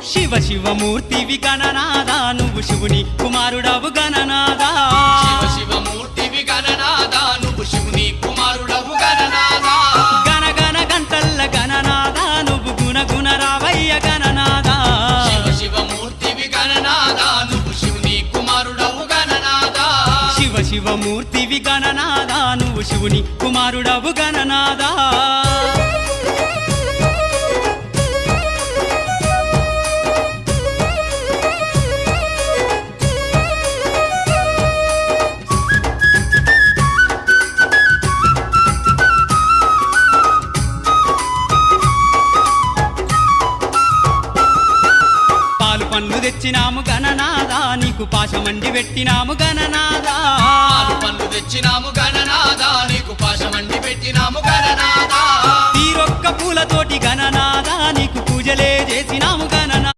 శివ శివమూర్తివి గణనాదా నువ్వు శివుని కుమారుడవు గణనాదా శివ శివమూర్తివి గణనాదా నువ్వు శివుని కుమారుడవు గణనాదా గణ గణ గంటల్ల గణనాదా నువ్వు గుణ గుణ రావయ్య గణనాదా శివ శివమూర్తివి గణనాదా నువ్వు శివుని కుమారుడవు గణనాదా శివ శివమూర్తివి గణనాదా నువ్వు శివుని కుమారుడవు గణనాదా పండ్లు తెచ్చినాము గణనాదా నీకు పాశమండి పెట్టినాము గణనాదా పాలు పండ్లు తెచ్చినాము గణనాదా నీకు పాశమండి పెట్టినాము గణనాదా తీరొక్క పూలతోటి గణనాదా నీకు పూజలే చేసినాము గణనాదా